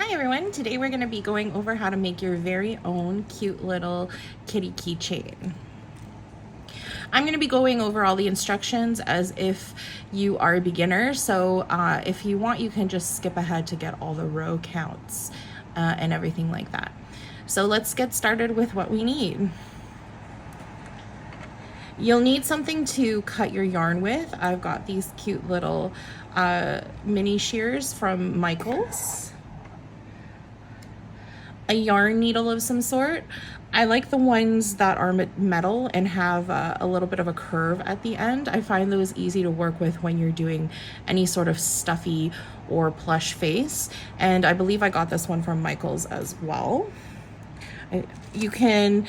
Hi everyone, today we're going to be going over how to make your very own cute little kitty keychain. I'm going to be going over all the instructions as if you are a beginner, so if you want you can just skip ahead to get all the row counts and everything like that. So let's get started with what we need. You'll need something to cut your yarn with. I've got these cute little mini shears from Michaels. A yarn needle of some sort. I like the ones that are metal and have a little bit of a curve at the end. I find those easy to work with when you're doing any sort of stuffy or plush face. And I believe I got this one from Michaels as well. You can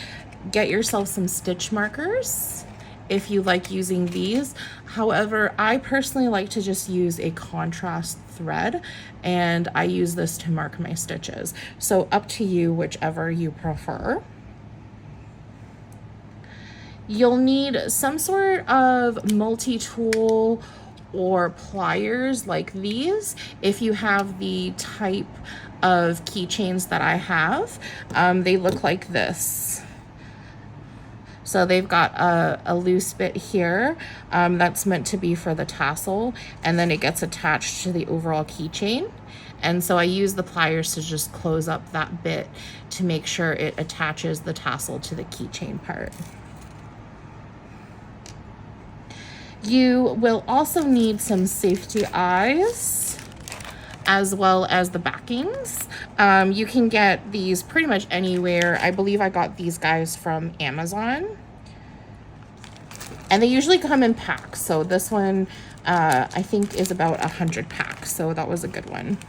get yourself some stitch markers if you like using these. However, I personally like to just use a contrast thread, and I use this to mark my stitches. So up to you, whichever you prefer. You'll need some sort of multi-tool or pliers like these if you have the type of keychains that I have. They look like this. So they've got a loose bit here that's meant to be for the tassel, and then it gets attached to the overall keychain. And so I use the pliers to just close up that bit to make sure it attaches the tassel to the keychain part. You will also need some safety eyes as well as the backings. You can get these pretty much anywhere. I believe I got these guys from Amazon. And they usually come in packs. So this one, I think, is about 100 packs. So that was a good one.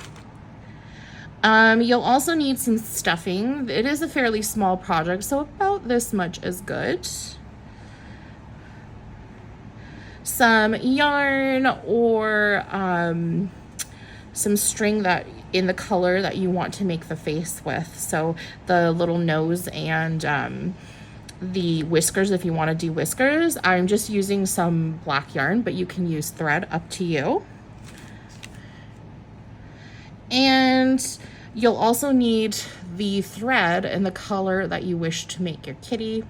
You'll also need some stuffing. It is a fairly small project, so about this much is good. Some yarn or some string that in the color that you want to make the face with. So the little nose and the whiskers if you want to do whiskers. I'm just using some black yarn, but you can use thread, up to you. And you'll also need the thread in the color that you wish to make your kitty.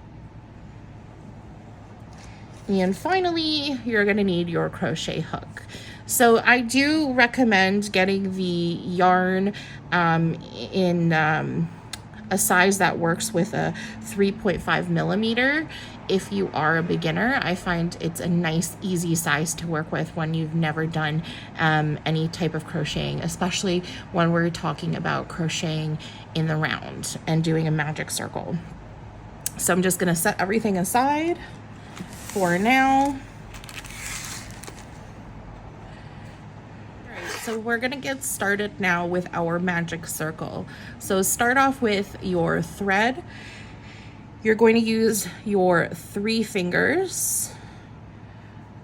And finally, you're going to need your crochet hook. So I do recommend getting the yarn in a size that works with a 3.5 millimeter. If you are a beginner, I find it's a nice, easy size to work with when you've never done any type of crocheting, especially when we're talking about crocheting in the round and doing a magic circle. So I'm just going to set everything aside for now. So we're gonna get started now with our magic circle. So start off with your thread. You're going to use your 3 fingers.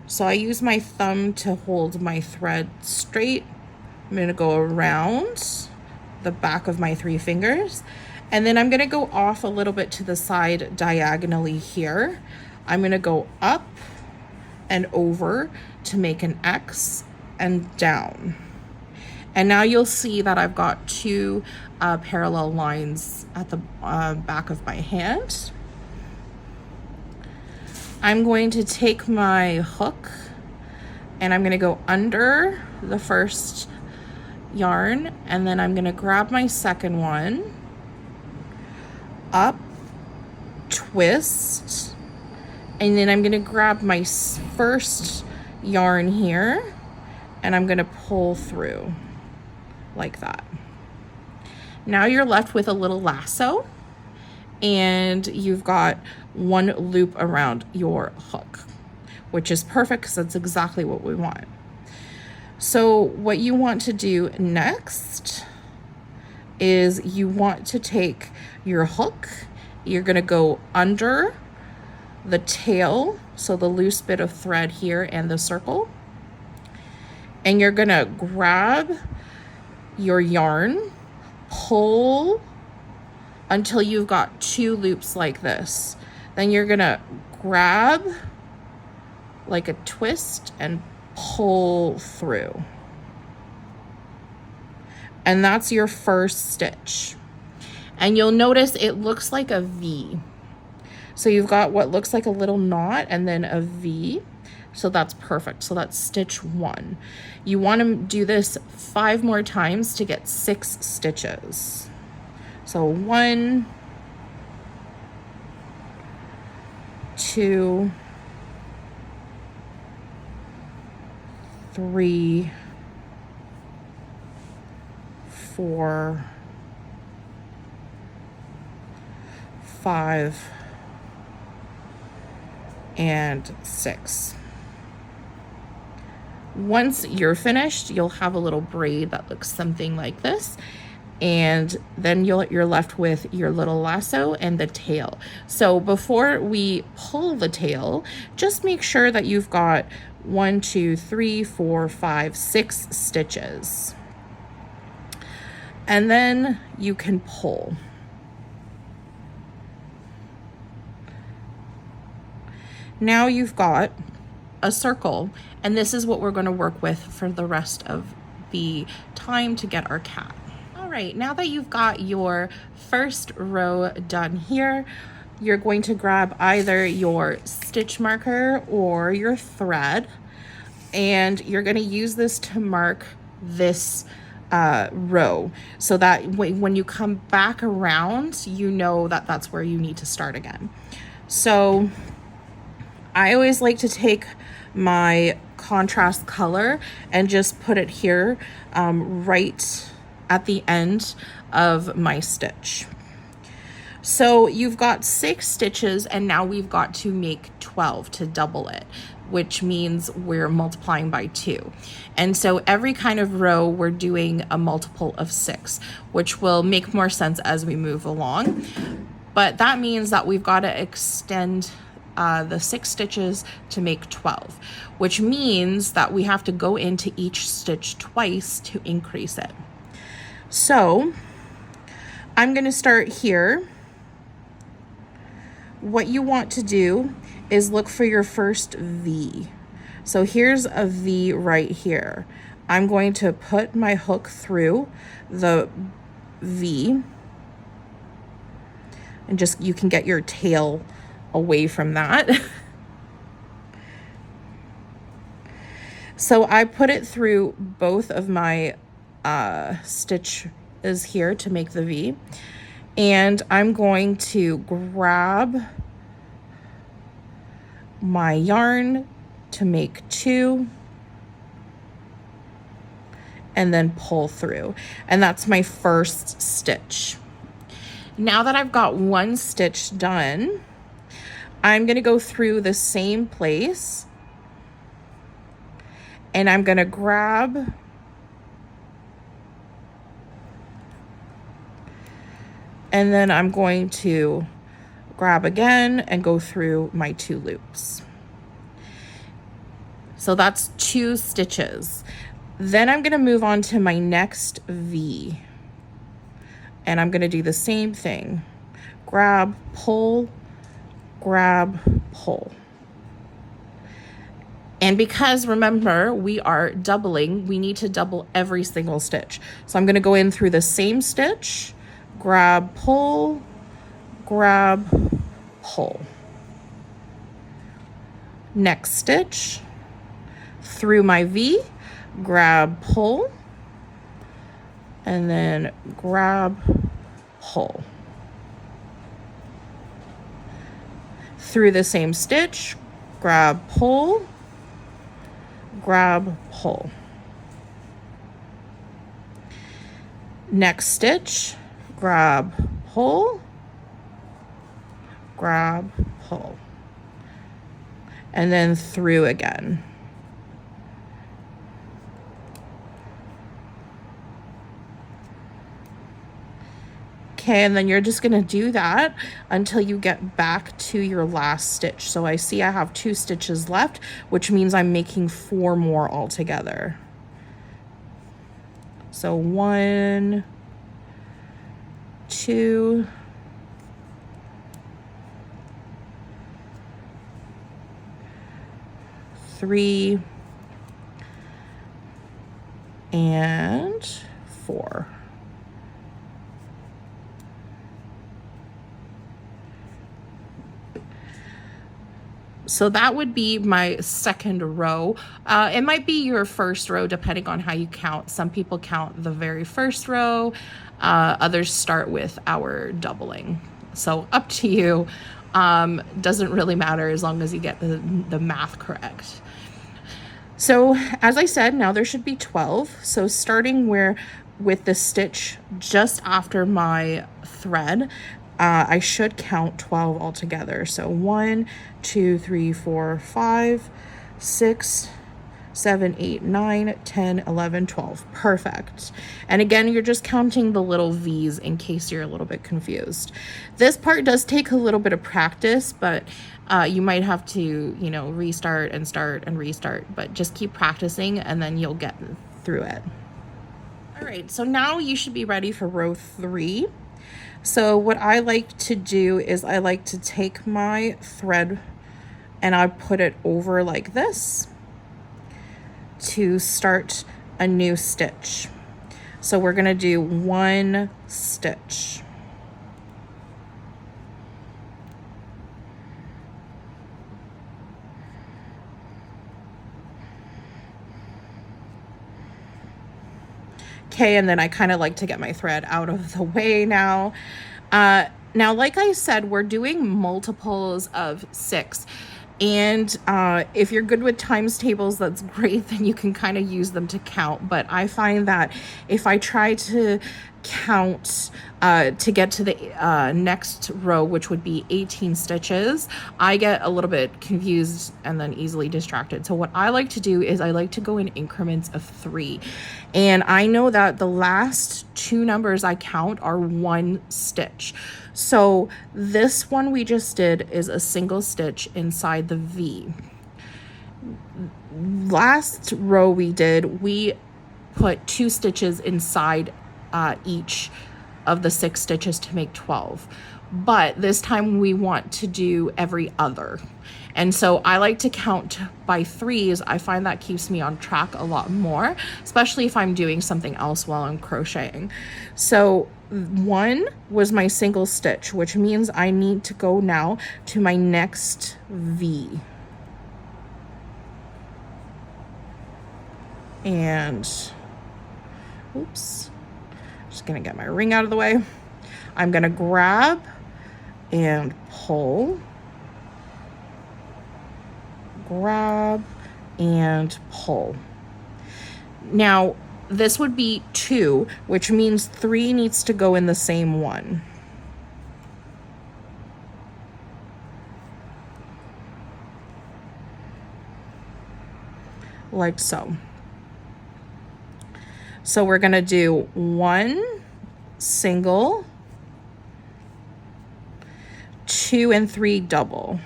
So I use my thumb to hold my thread straight. I'm gonna go around the back of my 3 fingers, and then I'm gonna go off a little bit to the side diagonally here. I'm gonna go up and over to make an X and down. And now you'll see that I've got 2 parallel lines at the back of my hand. I'm going to take my hook and I'm gonna go under the first yarn, and then I'm gonna grab my second one, up, twist, and then I'm gonna grab my first yarn here and I'm gonna pull through like that. Now you're left with a little lasso, and you've got 1 loop around your hook, which is perfect because that's exactly what we want. So what you want to do next is you want to take your hook, you're gonna go under the tail, so the loose bit of thread here and the circle, and you're gonna grab your yarn, pull until you've got 2 loops like this. Then you're gonna grab like a twist and pull through. and that's your first stitch. And you'll notice it looks like a V. So you've got what looks like a little knot and then a V. So that's perfect. So that's stitch 1. You want to do this 5 more times to get 6 stitches. So 1, 2, 3, 4, 5, and 6. Once you're finished, you'll have a little braid that looks something like this, and then you're left with your little lasso and the tail. So before we pull the tail, just make sure that you've got 1, 2, 3, 4, 5, 6 stitches, and then you can pull. Now you've got a circle, and this is what we're going to work with for the rest of the time to get our cat. All right, now that you've got your first row done here, you're going to grab either your stitch marker or your thread, and you're going to use this to mark this row so that when you come back around, you know that that's where you need to start again. So I always like to take my contrast color and just put it here right at the end of my stitch. So you've got 6 stitches, and now we've got to make 12 to double it, which means we're multiplying by 2. And so every kind of row we're doing a multiple of 6, which will make more sense as we move along. But that means that we've got to extend the 6 stitches to make 12, which means that we have to go into each stitch twice to increase it. So I'm going to start here. What you want to do is look for your first V. So here's a V right here. I'm going to put my hook through the V, and just, you can get your tail away from that. So I put it through both of my stitches here to make the V, and I'm going to grab my yarn to make 2 and then pull through, and that's my first stitch. Now that I've got 1 stitch done, I'm going to go through the same place, and I'm going to grab and then I'm going to grab again and go through my 2 loops. So that's 2 stitches. Then I'm going to move on to my next V, and I'm going to do the same thing. Grab, pull, grab, pull. And because, remember, we are doubling, we need to double every single stitch. So I'm going to go in through the same stitch, grab, pull, grab, pull. Next stitch, through my V, grab, pull, and then grab, pull. Through the same stitch, grab, pull, grab, pull. Next stitch, grab, pull, grab, pull, and then through again. Okay, and then you're just gonna do that until you get back to your last stitch. So I see I have 2 stitches left, which means I'm making 4 more altogether. So 1, 2, 3, and 4. So that would be my second row. It might be your first row depending on how you count. Some people count the very first row, others start with our doubling. So up to you. Doesn't really matter as long as you get the math correct. So as I said, now there should be 12. So starting with the stitch just after my thread, I should count 12 altogether. So 1, 2, 3, 4, 5, 6, 7, 8, 9, 10, 11, 12. Perfect. And again, you're just counting the little V's in case you're a little bit confused. This part does take a little bit of practice, but you might have to, you know, restart and start and restart, but just keep practicing and then you'll get through it. All right, so now you should be ready for row 3. So what I like to do is I like to take my thread and I put it over like this to start a new stitch. So we're gonna do 1 stitch. Okay, and then I kind of like to get my thread out of the way now. Now, like I said, we're doing multiples of 6. And if you're good with times tables, that's great. Then you can kind of use them to count. But I find that if I try to count to get to the next row, which would be 18 stitches, I get a little bit confused and then easily distracted. So what I like to do is I like to go in increments of 3. And I know that the last 2 numbers I count are 1 stitch. So this one we just did is a single stitch inside the V. Last row we did, we put 2 stitches inside each of the 6 stitches to make 12. But this time we want to do every other. And so I like to count by 3s. I find that keeps me on track a lot more, especially if I'm doing something else while I'm crocheting. So 1 was my single stitch, which means I need to go now to my next V. And, oops, just gonna get my ring out of the way. I'm gonna grab and pull, grab and pull. Now, this would be 2, which means 3 needs to go in the same one. Like so. So we're gonna do 1 single, 2 and 3 double,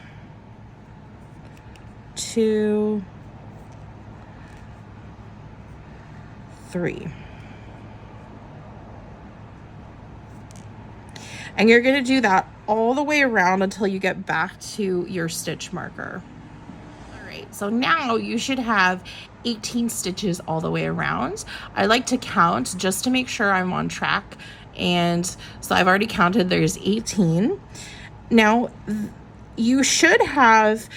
2, 3. And you're going to do that all the way around until you get back to your stitch marker. All right, so now you should have 18 stitches all the way around. I like to count just to make sure I'm on track. And so I've already counted, there's 18. Now you should have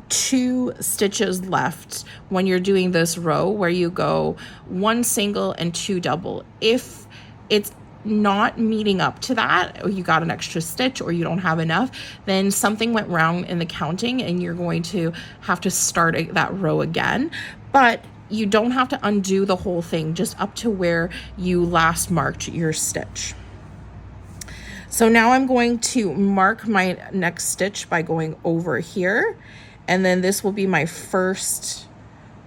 2 stitches left when you're doing this row where you go 1 single and 2 double. If it's not meeting up to that, or you got an extra stitch or you don't have enough, then something went wrong in the counting and you're going to have to start that row again. But you don't have to undo the whole thing, just up to where you last marked your stitch. So now I'm going to mark my next stitch by going over here, and then this will be my first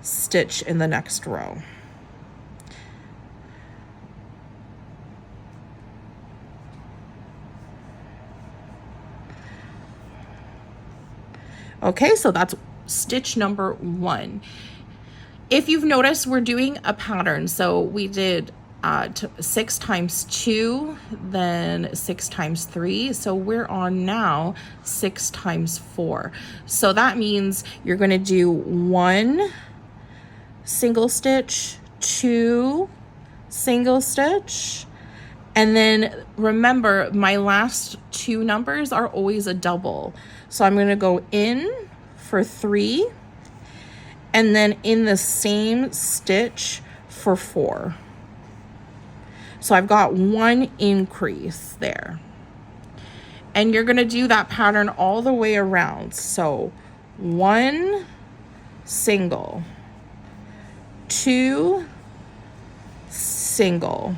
stitch in the next row. Okay, so that's stitch number 1. If you've noticed, we're doing a pattern. So we did 6 times 2, then 6 times 3. So we're on now 6 times 4. So that means you're going to do 1 single stitch, 2 single stitch, and then remember my last 2 numbers are always a double. So I'm going to go in for 3, and then in the same stitch for 4. So I've got 1 increase there. And you're gonna do that pattern all the way around. So 1 single, 2 single,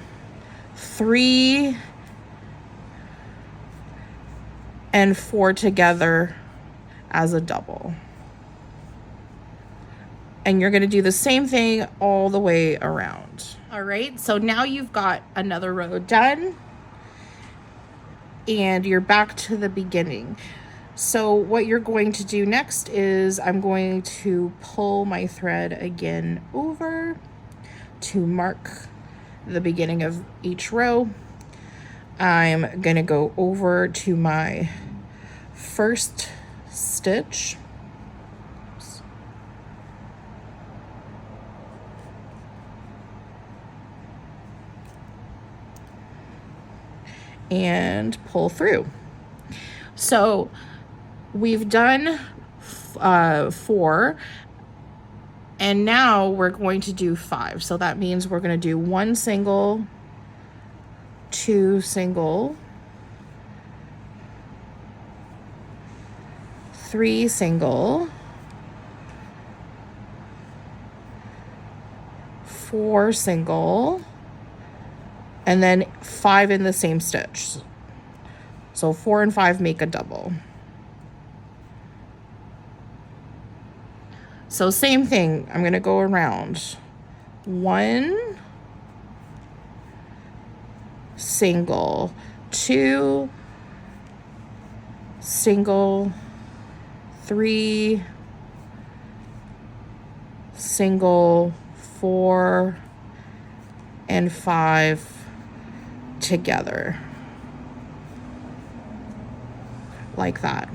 3 and 4 together as a double. And you're gonna do the same thing all the way around. All right, so now you've got another row done and you're back to the beginning. So what you're going to do next is I'm going to pull my thread again over to mark the beginning of each row. I'm gonna go over to my first stitch. And pull through. So we've done 4, and now we're going to do 5. So that means we're going to do 1 single, 2 single, 3 single, 4 single, and then 5 in the same stitch. So 4 and 5 make a double. So same thing, I'm gonna go around. 1 single, 2 single, 3 single, 4 and 5 together like that.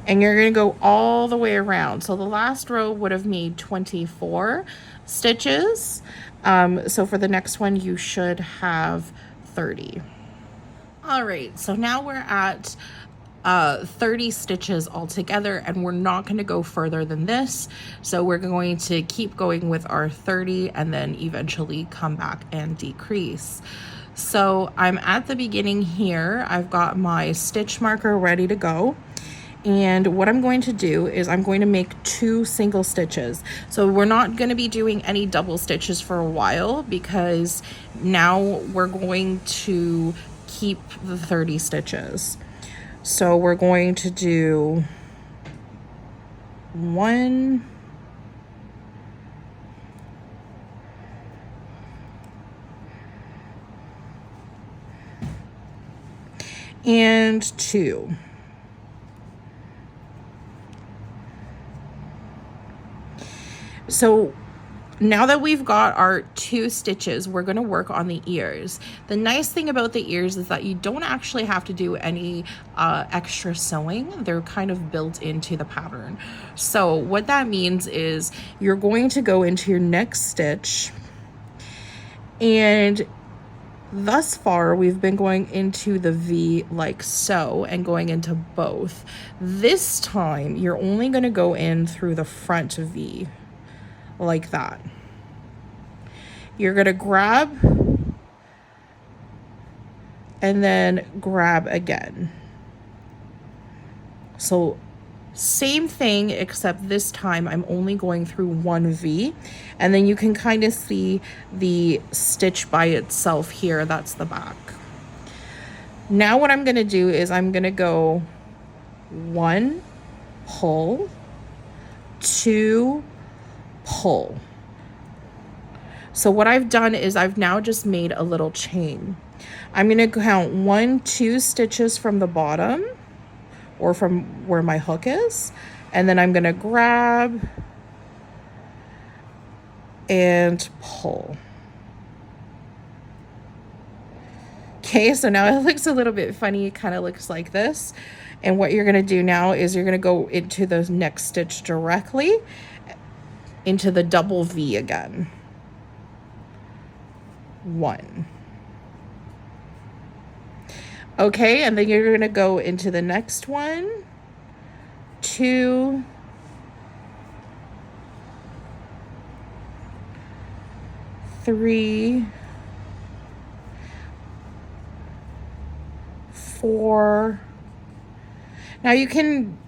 And you're going to go all the way around. So the last row would have made 24 stitches. So for the next one, you should have 30. All right, so now we're at 30 stitches all together, and we're not going to go further than this. So we're going to keep going with our 30 and then eventually come back and decrease. So I'm at the beginning here. I've got my stitch marker ready to go. And what I'm going to do is I'm going to make 2 single stitches. So we're not going to be doing any double stitches for a while, because now we're going to keep the 30 stitches. So we're going to do 1, and 2. So now that we've got our 2 stitches, we're going to work on the ears. The nice thing about the ears is that you don't actually have to do any extra sewing. They're kind of built into the pattern. So what that means is you're going to go into your next stitch, and thus far we've been going into the V like so and going into both. This time you're only going to go in through the front V like that. You're going to grab and then grab again. So same thing, except this time I'm only going through 1 V, and then you can kind of see the stitch by itself here. That's the back. Now what I'm going to do is I'm going to go 1 pull, 2 pull. So what I've done is I've now just made a little chain. I'm going to count 1, 2 stitches from the bottom, or from where my hook is, and then I'm going to grab and pull. Okay, so now it looks a little bit funny. It kind of looks like this. And what you're going to do now is you're going to go into the next stitch directly into the double V again. 1. Okay, and then you're going to go into the next one, 2, 3, 4. Now you can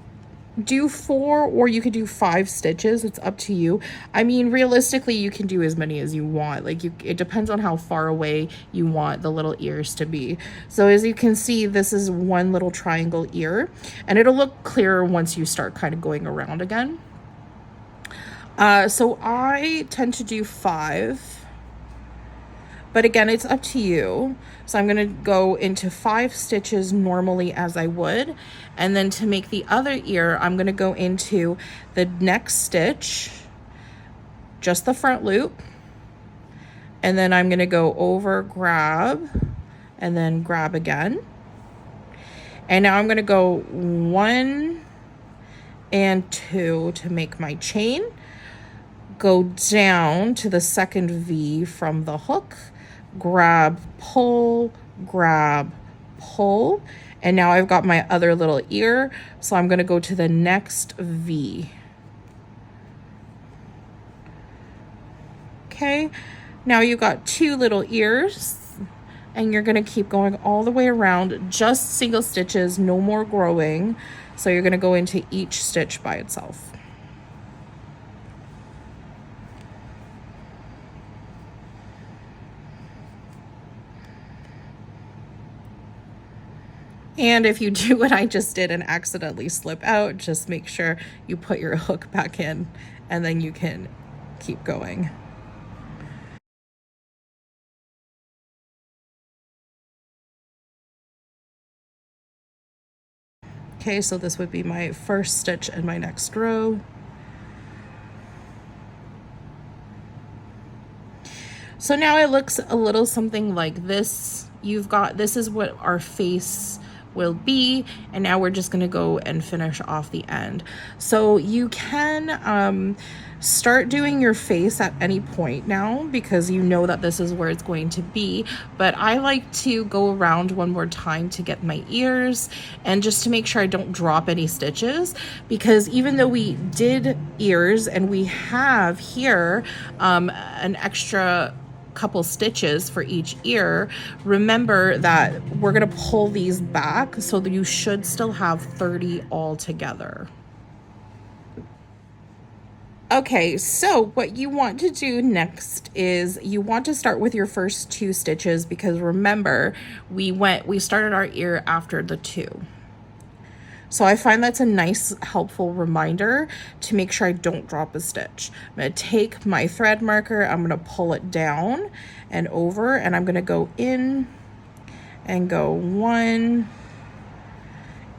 do 4 or you could do 5 stitches. It's up to you. I mean, realistically, you can do as many as you want. Like, it depends on how far away you want the little ears to be. So as you can see, this is one little triangle ear, and it'll look clearer once you start kind of going around again. So I tend to do 5, but again, it's up to you. So I'm going to go into 5 stitches normally as I would. And then to make the other ear, I'm going to go into the next stitch, just the front loop. And then I'm going to go over, grab, and then grab again. And now I'm going to go 1 and 2 to make my chain. Go down to the second V from the hook, grab, pull, and now I've got my other little ear, so I'm going to go to the next V. Okay, now you've got 2 little ears, and you're going to keep going all the way around, just single stitches, no more growing. So you're going to go into each stitch by itself. And if you do what I just did and accidentally slip out, just make sure you put your hook back in, and then you can keep going. Okay, so this would be my first stitch in my next row. So now it looks a little something like this. This is what our face will be, and now we're just going to go and finish off the end. So you can start doing your face at any point now, because you know that this is where it's going to be, but I like to go around one more time to get my ears and just to make sure I don't drop any stitches, because even though we did ears and we have here an extra couple stitches for each ear, remember that we're going to pull these back, so that you should still have 30 all together. Okay, so what you want to do next is you want to start with your first 2 stitches, because remember we started our ear after the 2. So I find that's a nice helpful reminder to make sure I don't drop a stitch. I'm going to take my thread marker, I'm going to pull it down and over, and I'm going to go in and go 1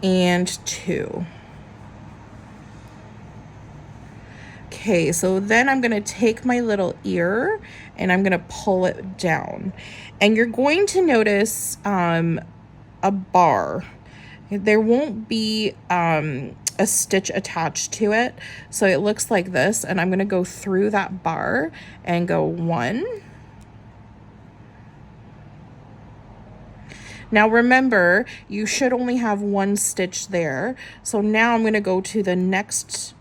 and 2. Okay, so then I'm going to take my little ear and I'm going to pull it down. And you're going to notice a bar. There won't be a stitch attached to it, so it looks like this, and I'm going to go through that bar and go 1. Now remember, you should only have 1 stitch there, so now I'm going to go to the next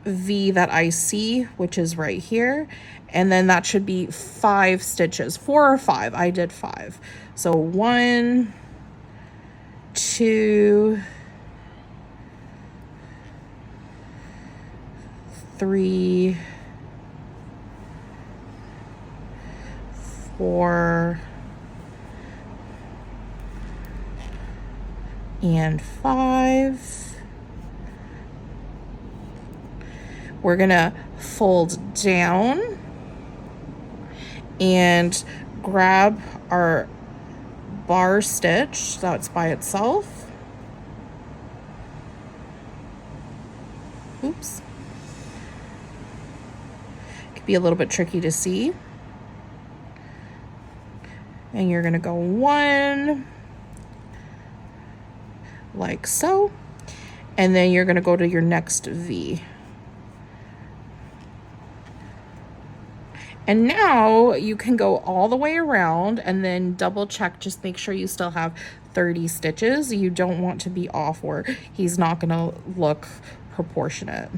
V that I see, which is right here, and then that should be 5 stitches, 4 or 5. I did 5. So 1, 2, 3, 4, and 5. We're gonna fold down and grab our bar stitch so it's by itself. Oops. It could be a little bit tricky to see. And you're gonna go 1 like so, and then you're gonna go to your next V. And now you can go all the way around and then double check, just make sure you still have 30 stitches. You don't want to be off or he's not gonna look proportionate.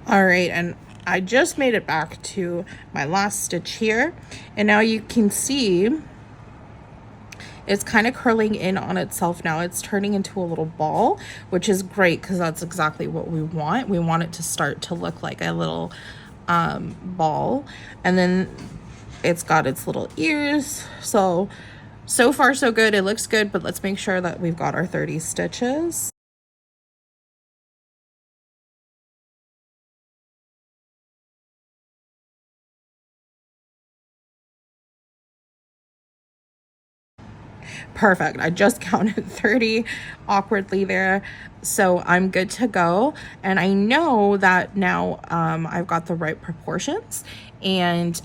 All right, and I just made it back to my last stitch here, and now you can see it's kind of curling in on itself now. It's turning into a little ball, which is great because that's exactly what we want. We want it to start to look like a little ball, and then it's got its little ears. So far so good. It looks good, but let's make sure that we've got our 30 stitches. Perfect. I just counted 30 awkwardly there, so I'm good to go. And I know that now I've got the right proportions, and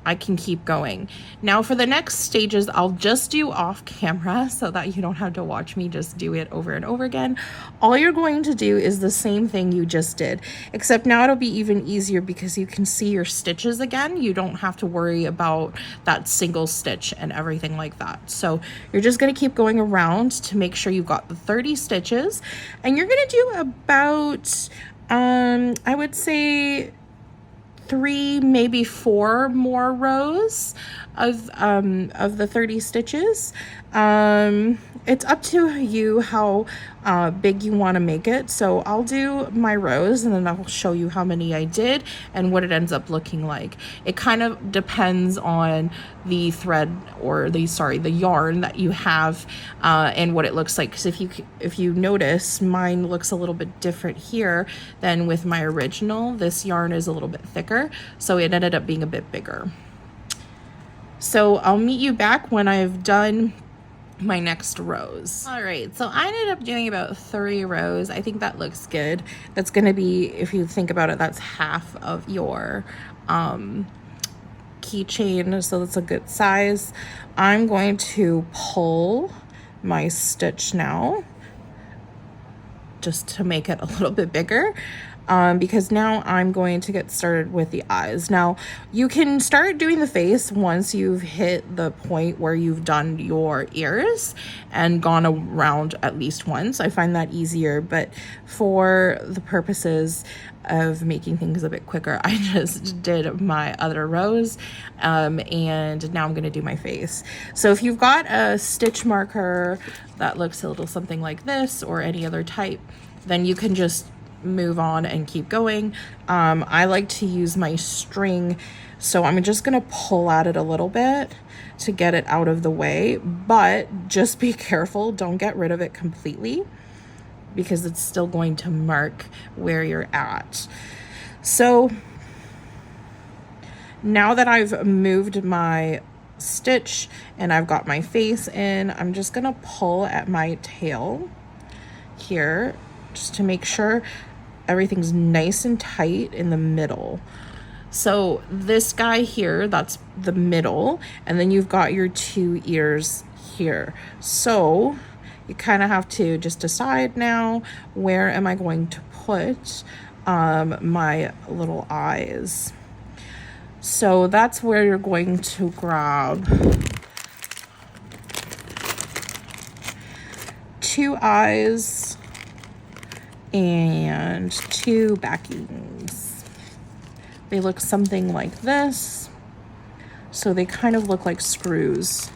I can keep going. Now for the next stages, I'll just do off camera so that you don't have to watch me just do it over and over again. All you're going to do is the same thing you just did, except now it'll be even easier because you can see your stitches again. You don't have to worry about that single stitch and everything like that. So you're just gonna keep going around to make sure you've got the 30 stitches, and you're gonna do about, I would say 3, maybe 4 more rows of the 30 stitches. It's up to you how big you want to make it. So I'll do my rows and then I'll show you how many I did and what it ends up looking like. It kind of depends on the thread or the yarn that you have and what it looks like. Because if you notice, mine looks a little bit different here than with my original. This yarn is a little bit thicker, so it ended up being a bit bigger. So I'll meet you back when I've done my next rows. All right, so I ended up doing about 3 rows. I think that looks good. That's gonna be, if you think about it, that's half of your keychain, so that's a good size. I'm going to pull my stitch now just to make it a little bit bigger. Because now I'm going to get started with the eyes. Now you can start doing the face once you've hit the point where you've done your ears and gone around at least once. I find that easier, but for the purposes of making things a bit quicker, I just did my other rows, and now I'm gonna do my face. So if you've got a stitch marker that looks a little something like this or any other type, then you can just move on and keep going. I like to use my string, so I'm just gonna pull at it a little bit to get it out of the way, but just be careful, don't get rid of it completely because it's still going to mark where you're at. So now that I've moved my stitch and I've got my face in, I'm just gonna pull at my tail here just to make sure everything's nice and tight in the middle. So this guy here, that's the middle, and then you've got your 2 ears here. So you kind of have to just decide now, where am I going to put my little eyes? So that's where you're going to grab 2 eyes and 2 backings. They look something like this. So they kind of look like screws.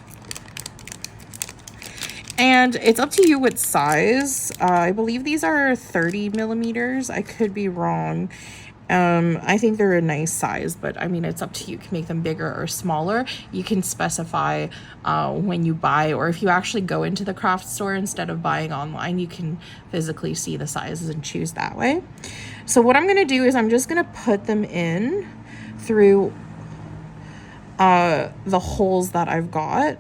And it's up to you what size. I believe these are 30 millimeters. I could be wrong. I think they're a nice size, but I mean, it's up to you. You can make them bigger or smaller. You can specify when you buy, or if you actually go into the craft store instead of buying online, you can physically see the sizes and choose that way. So what I'm going to do is I'm just going to put them in through the holes that I've got.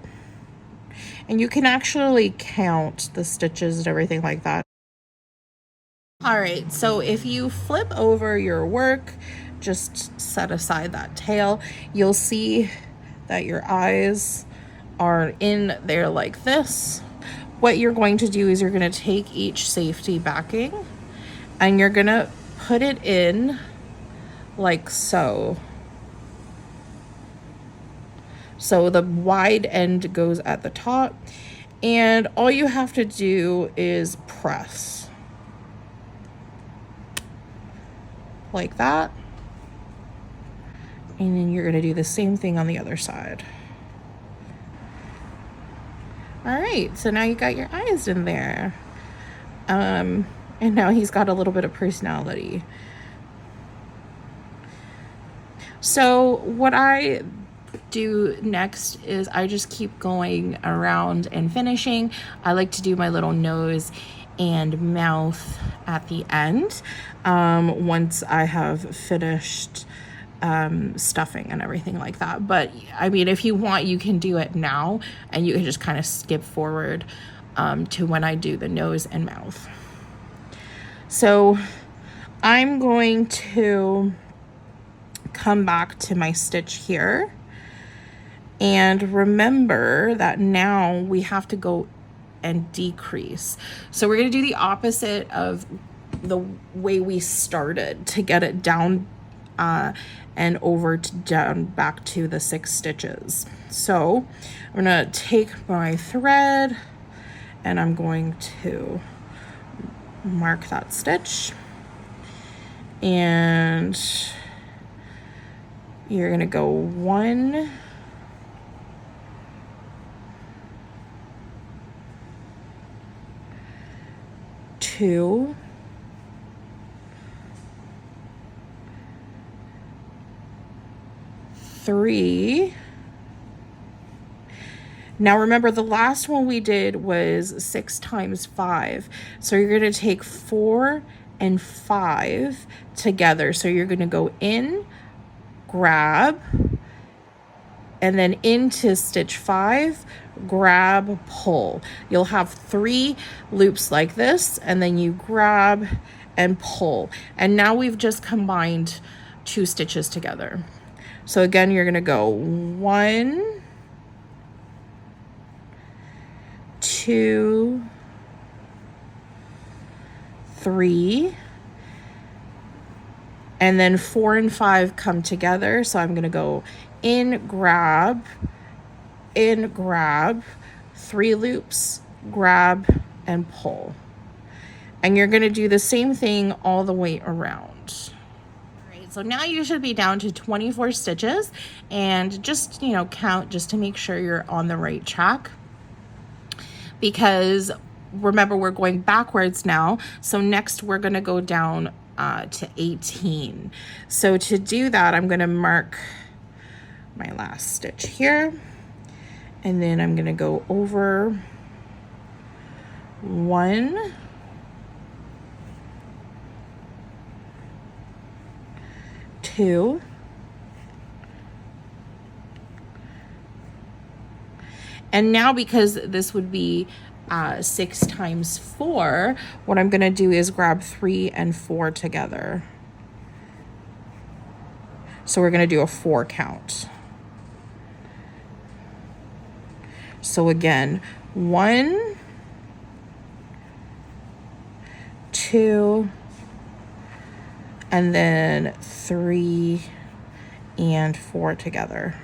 And you can actually count the stitches and everything like that. All right, so if you flip over your work, just set aside that tail, you'll see that your eyes are in there like this. What you're going to do is you're going to take each safety backing and you're going to put it in like so. So the wide end goes at the top, and all you have to do is press like that. And then you're going to do the same thing on the other side. All right, so now you got your eyes in there. And now he's got a little bit of personality. So what I do next is I just keep going around and finishing. I like to do my little nose and mouth at the end once I have finished stuffing and everything like that. But I mean, if you want, you can do it now and you can just kind of skip forward to when I do the nose and mouth. So I'm going to come back to my stitch here. And remember that now we have to go and decrease. So we're going to do the opposite of the way we started to get it down and over to down back to the 6 stitches. So I'm going to take my thread and I'm going to mark that stitch. And you're going to go 1, 2, 3. Now remember, the last one we did was 6 times 5. So you're going to take 4 and 5 together. So you're going to go in, grab, and then into stitch 5, grab, pull. You'll have 3 loops like this, and then you grab and pull. And now we've just combined 2 stitches together. So again, you're going to go 1, 2, 3, and then 4 and 5 come together. So I'm going to go in, grab, 3 loops, grab, and pull. And you're going to do the same thing all the way around. All right, so now you should be down to 24 stitches, and just, you know, count just to make sure you're on the right track. Because remember, we're going backwards now. So next we're going to go down to 18. So to do that, I'm going to mark my last stitch here, and then I'm going to go over 1, 2, and now because this would be 6 times 4, what I'm going to do is grab 3 and 4 together. So we're going to do a 4 count. So again, 1, 2, and then 3 and 4 together.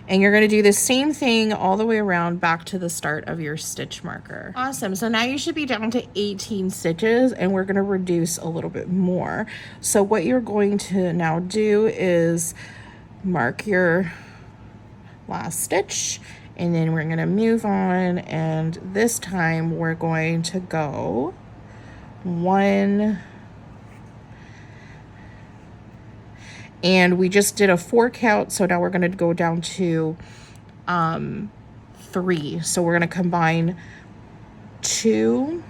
And you're going to do the same thing all the way around back to the start of your stitch marker. Awesome. So now you should be down to 18 stitches, and we're going to reduce a little bit more. So what you're going to now do is mark your last stitch, and then we're going to move on, and this time we're going to go 1, and we just did a 4 count, so now we're going to go down to 3. So we're going to combine 2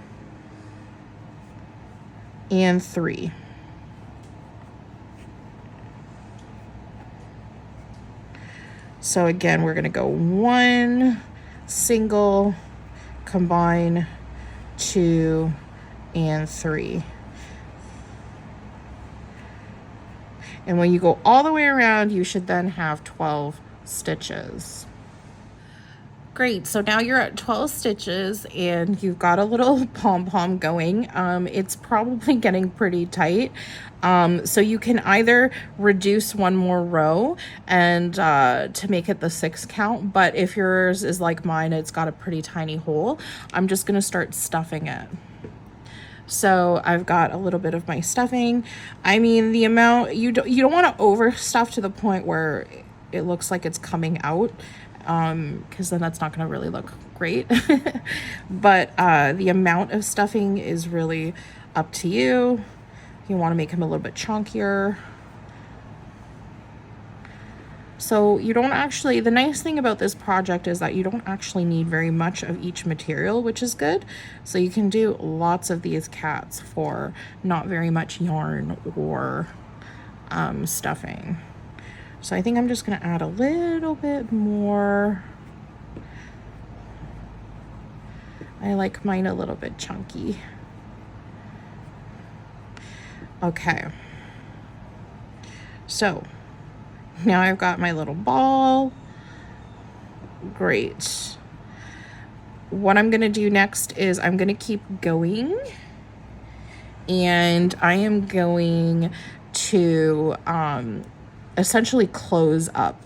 and 3. So again, we're going to go 1 single, combine 2 and 3. And when you go all the way around, you should then have 12 stitches. Great, so now you're at 12 stitches and you've got a little pom-pom going. It's probably getting pretty tight. So you can either reduce 1 more row and to make it the 6 count, but if yours is like mine, it's got a pretty tiny hole, I'm just gonna start stuffing it. So I've got a little bit of my stuffing. I mean, the amount, you don't want to overstuff to the point where it looks like it's coming out, because then that's not going to really look great. But the amount of stuffing is really up to you. You want to make them a little bit chunkier. So you don't actually, the nice thing about this project is that you don't actually need very much of each material, which is good. So you can do lots of these cats for not very much yarn or stuffing. So I think I'm just going to add a little bit more. I like mine a little bit chunky. Okay. So now I've got my little ball. Great. What I'm going to do next is I'm going to keep going. And I am going to essentially close up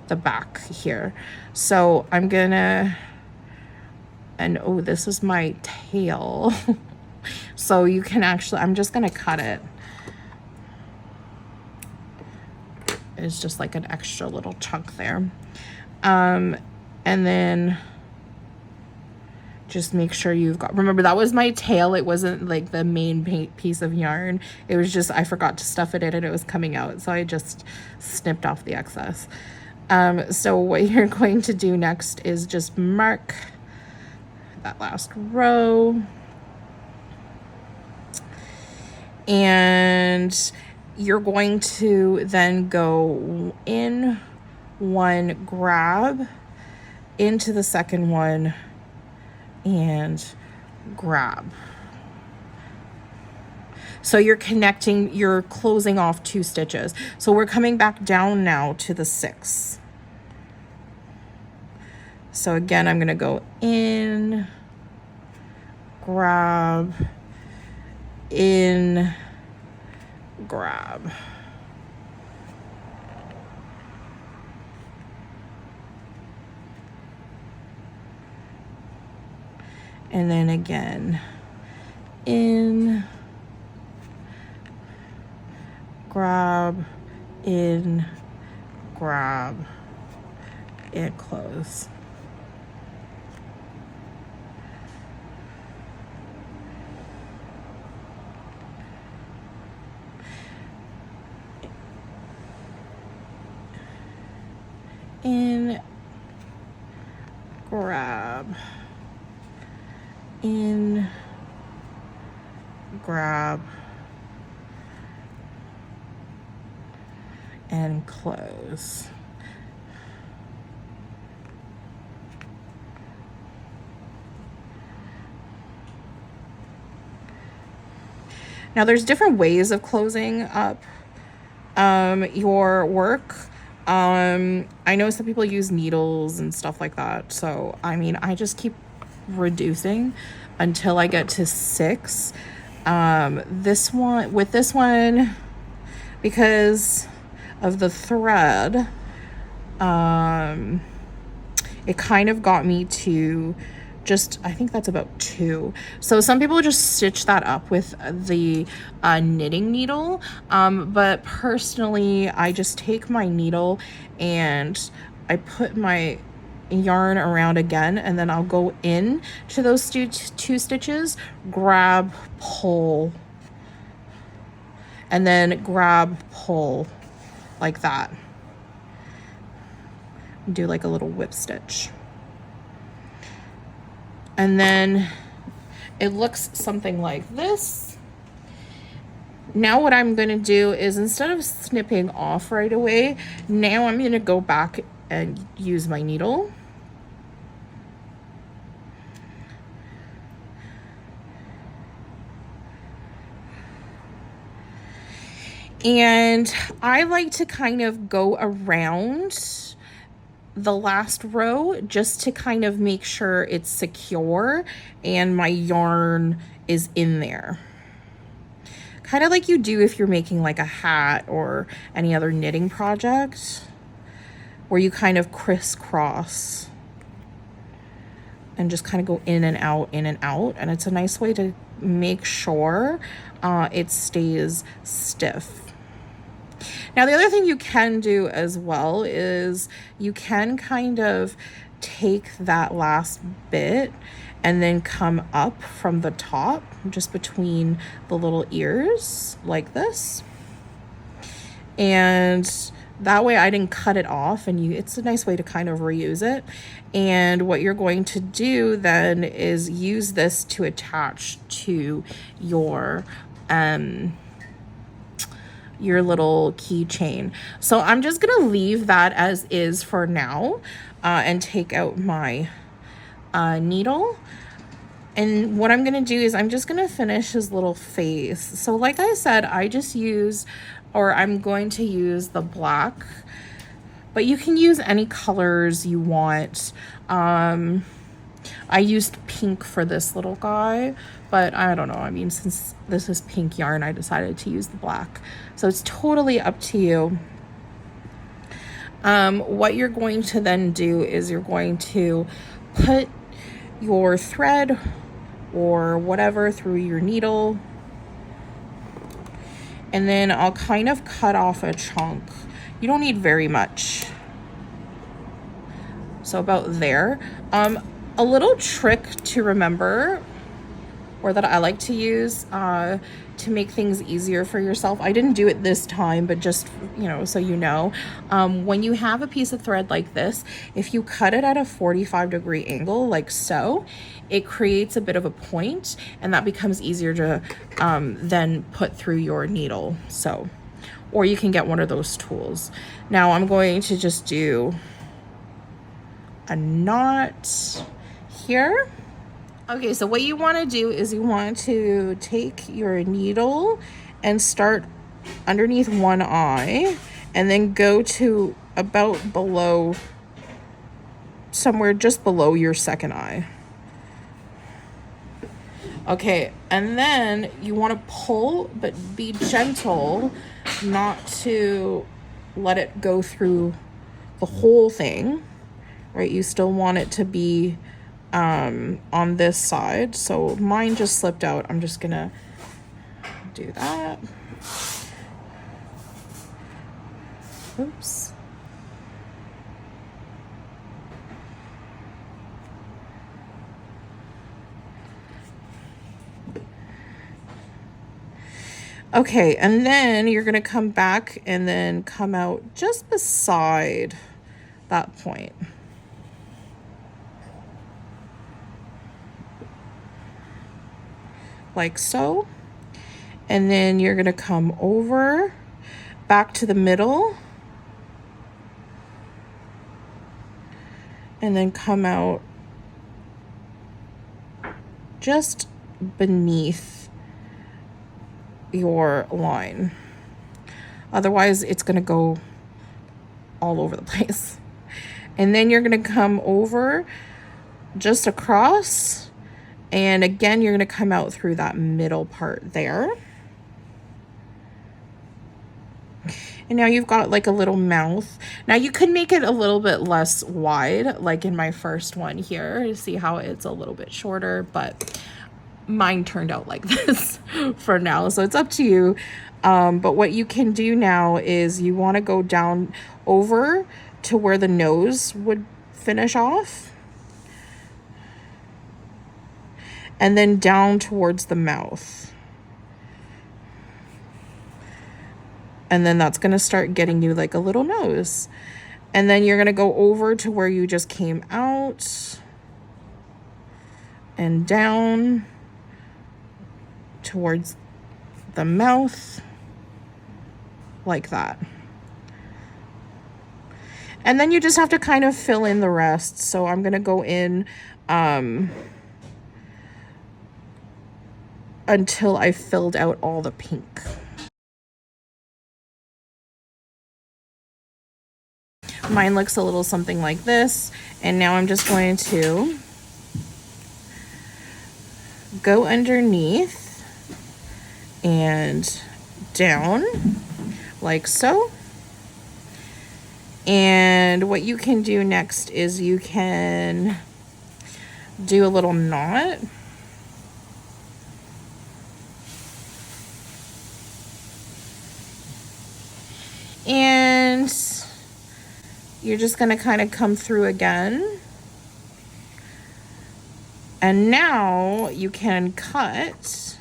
the back here. So I'm gonna, and oh, this is my tail. So you can actually, I'm just gonna cut it. It's just like an extra little chunk there. And then just make sure you've got, remember that was my tail. It wasn't like the main piece of yarn. It was just, I forgot to stuff it in and it was coming out. So I just snipped off the excess. So what you're going to do next is just mark that last row. And you're going to then go in one, grab into the second one, and grab. So you're connecting, you're closing off 2 stitches. So we're coming back down now to the 6. So again, I'm going to go in, grab, in, grab. And then again, in, grab, in, grab, and close. In, grab, in, grab, and close. Now there's different ways of closing up your work. I know some people use needles and stuff like that. So, I mean, I just keep reducing until I get to 6. This one, because of the thread, it kind of got me to just, I think that's about 2. So some people just stitch that up with the knitting needle, but personally I just take my needle and I put my yarn around again, and then I'll go in to those two stitches, grab, pull, and then grab, pull, like that. Do like a little whip stitch. And then it looks something like this. Now what I'm going to do is, instead of snipping off right away, now I'm going to go back and use my needle. And I like to kind of go around the last row just to kind of make sure it's secure and my yarn is in there. Kind of like you do if you're making like a hat or any other knitting project, where you kind of crisscross and just kind of go in and out, in and out. And it's a nice way to make sure it stays stiff. Now, the other thing you can do as well is you can kind of take that last bit and then come up from the top, just between the little ears, like this. And that way I didn't cut it off, and it's a nice way to kind of reuse it. And what you're going to do then is use this to attach to your little keychain. So I'm just gonna leave that as is for now, and take out my needle. And what I'm gonna do is I'm just gonna finish his little face. So like I said, I'm going to use the black, but you can use any colors you want. I used pink for this little guy, but I don't know. I mean, since this is pink yarn, I decided to use the black. So it's totally up to you. What you're going to then do is you're going to put your thread or whatever through your needle. And then I'll kind of cut off a chunk. You don't need very much. So about there. A little trick to remember, or that I like to use to make things easier for yourself. I didn't do it this time, but just, so you know, when you have a piece of thread like this, if you cut it at a 45-degree angle, like so, it creates a bit of a point, and that becomes easier to then put through your needle. So, or you can get one of those tools. Now I'm going to just do a knot here. Okay, so what you want to do is you want to take your needle and start underneath one eye, and then go to about below, somewhere just below your second eye. Okay, and then you want to pull, but be gentle, not to let it go through the whole thing, right? You still want it to be on this side. So mine just slipped out. I'm just gonna do that. Oops. Okay, and then you're gonna come back and then come out just beside that point. Like so. And then you're gonna come over back to the middle and then come out just beneath your line. Otherwise it's gonna go all over the place. And then you're gonna come over just across, and again you're gonna come out through that middle part there. And now you've got like a little mouth. Now you could make it a little bit less wide, like in my first one here. You see how it's a little bit shorter, but mine turned out like this for now. So it's up to you. But what you can do now is you want to go down over to where the nose would finish off. And then down towards the mouth. And then that's going to start getting you like a little nose. And then you're going to go over to where you just came out and down towards the mouth like that. And then you just have to kind of fill in the rest. So I'm going to go in until I filled out all the pink. Mine looks a little something like this. And now I'm just going to go underneath and down like so. And what you can do next is you can do a little knot. And you're just going to kind of come through again. And now you can cut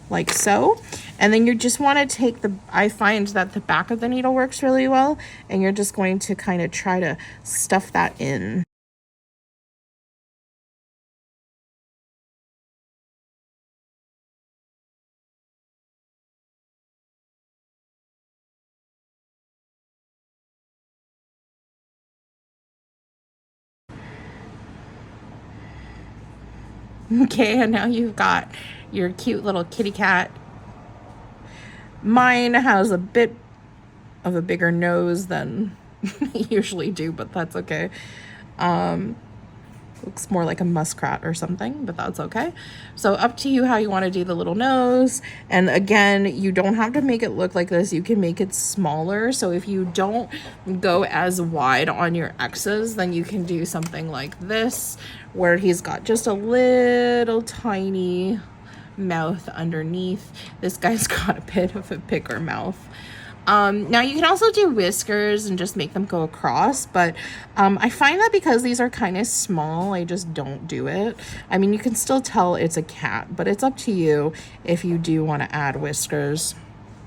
like so. And then you just want to take I find that the back of the needle works really well. And you're just going to kind of try to stuff that in. Okay, and now you've got your cute little kitty cat. Mine has a bit of a bigger nose than I usually do, but that's okay. Looks more like a muskrat or something, but that's okay. So up to you how you want to do the little nose. And again, you don't have to make it look like this. You can make it smaller. So if you don't go as wide on your X's, then you can do something like this, where he's got just a little tiny mouth underneath. This guy's got a bit of a bigger mouth. Now you can also do whiskers and just make them go across, but I find that because these are kind of small, I just don't do it. I mean, you can still tell it's a cat, but it's up to you if you do want to add whiskers.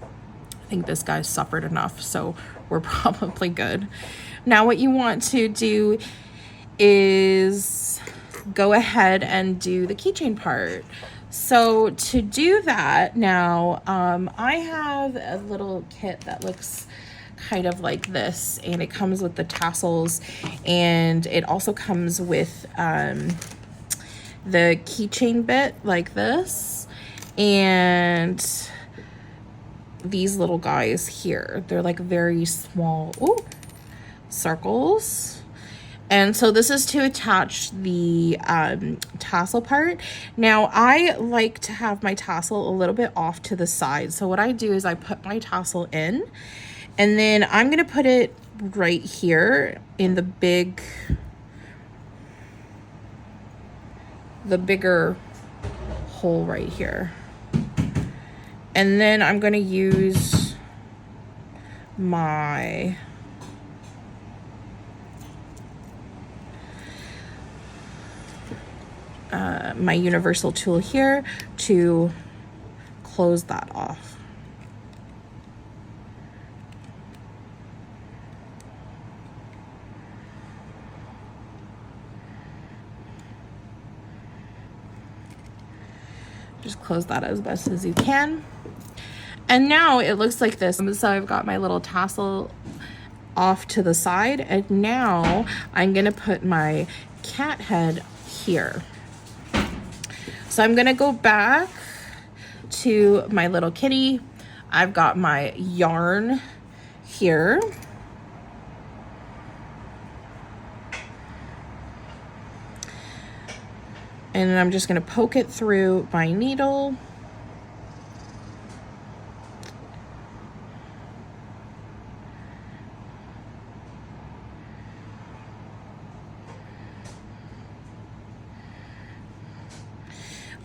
I think this guy's suffered enough, so we're probably good. Now what you want to do is go ahead and do the keychain part. So to do that now, I have a little kit that looks kind of like this, and it comes with the tassels, and it also comes with the keychain bit like this, and these little guys here. They're like very small circles. And so this is to attach the tassel part. Now I like to have my tassel a little bit off to the side. So what I do is I put my tassel in, and then I'm going to put it right here in the bigger hole right here. And then I'm going to use my my universal tool here to close that off. Just close that as best as you can. And now it looks like this. So I've got my little tassel off to the side, and now I'm gonna put my cat head here. So I'm gonna go back to my little kitty. I've got my yarn here. And I'm just gonna poke it through my needle.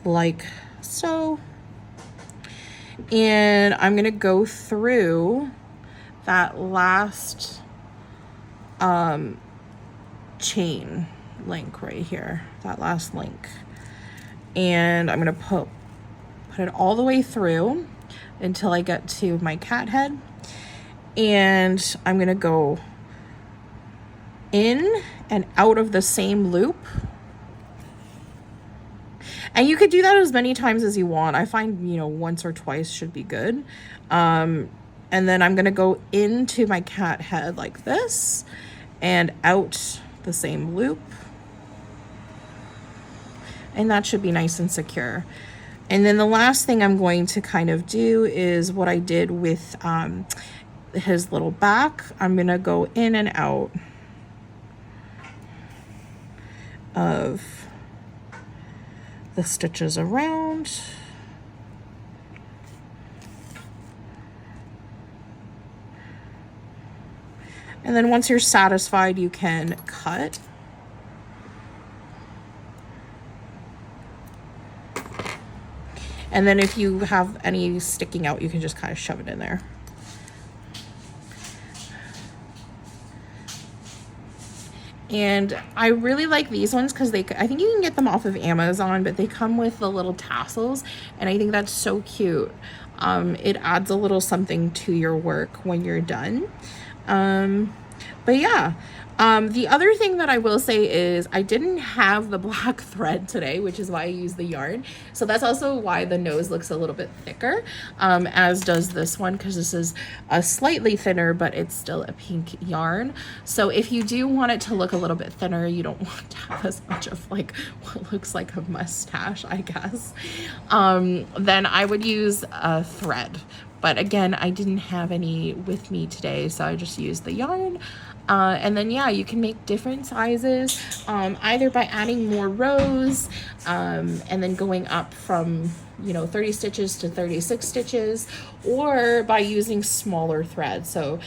Like so. And I'm gonna go through that last chain link right here, that last link. And I'm gonna put it all the way through until I get to my cat head. And I'm gonna go in and out of the same loop. And you could do that as many times as you want. I find, you know, once or twice should be good. And then I'm gonna go into my cat head like this and out the same loop. And that should be nice and secure. And then the last thing I'm going to kind of do is what I did with his little back. I'm gonna go in and out of the stitches around. And then once you're satisfied, you can cut. And then if you have any sticking out, you can just kind of shove it in there. And I really like these ones because I think you can get them off of Amazon, but they come with the little tassels, and I think that's so cute. It adds a little something to your work when you're done. But yeah, the other thing that I will say is I didn't have the black thread today, which is why I used the yarn. So that's also why the nose looks a little bit thicker, as does this one, because this is a slightly thinner, but it's still a pink yarn. So if you do want it to look a little bit thinner, you don't want to have as much of like what looks like a mustache, I guess, then I would use a thread. But again, I didn't have any with me today, so I just used the yarn. And then, yeah, you can make different sizes, either by adding more rows, and then going up from, you know, 30 stitches to 36 stitches, or by using smaller thread. So,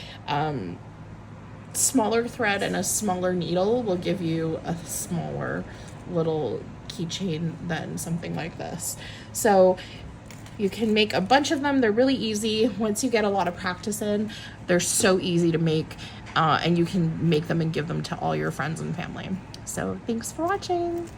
smaller thread and a smaller needle will give you a smaller little keychain than something like this. So you can make a bunch of them. They're really easy. Once you get a lot of practice in, they're so easy to make, and you can make them and give them to all your friends and family. So thanks for watching.